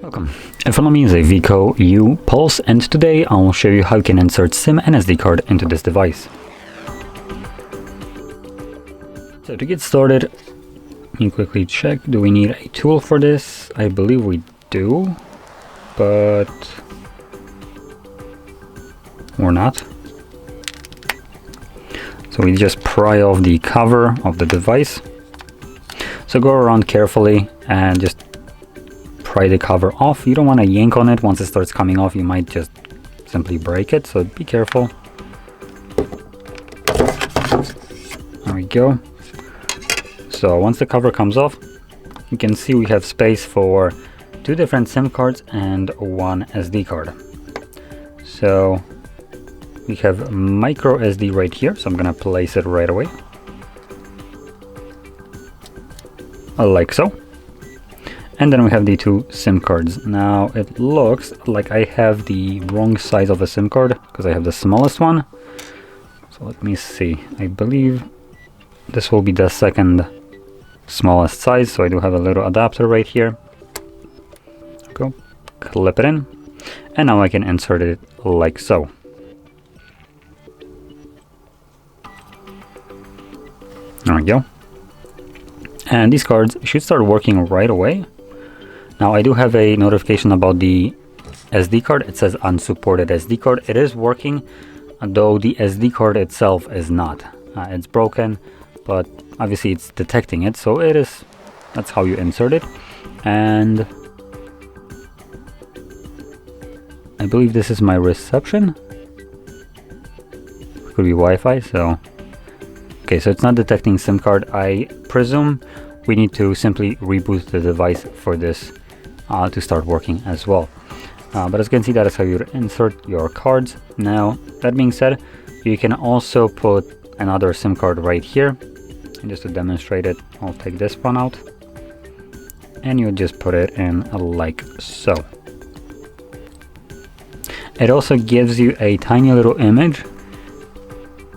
Welcome. In front of me is a WIKO U Pulse, and today I'll show you how you can insert SIM and SD card into this device. So to get started, let me quickly check, do we need a tool for this? I believe we do, but or not. So we just pry off the cover of the device. So go around carefully and just pry the cover off. You don't want to yank on it. Once it starts coming off, you might just simply break it, so be careful. There we go. So once the cover comes off, you can see we have space for 2 different SIM cards and 1 SD card. So we have micro SD right here, so I'm gonna place it right away, like so. And then we have the 2 SIM cards. Now it looks like I have the wrong size of a SIM card because I have the smallest one. So let me see, I believe this will be the second smallest size, so I do have a little adapter right here. Go, clip it in, and now I can insert it like so. There we go. And these cards should start working right away. Now I do have a notification about the SD card. It says unsupported SD card. It is working, though the SD card itself is not. It's broken, but obviously it's detecting it, so it is. That's how you insert it. And I believe this is my reception. Could be Wi-Fi, so okay, so it's not detecting SIM card. I presume we need to simply reboot the device for this to start working as well. But as you can see, that is how you insert your cards. Now, that being said, you can also put another SIM card right here. And just to demonstrate it, I'll take this one out. And you just put it in like so. It also gives you a tiny little image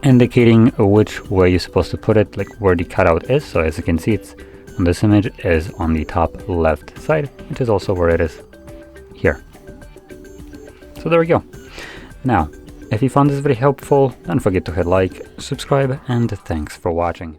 indicating which way you're supposed to put it, like where the cutout is. So as you can see, it's on this image is on the top left side, which is also where it is here. So there we go. Now, if you found this very helpful, don't forget to hit like, subscribe, and thanks for watching.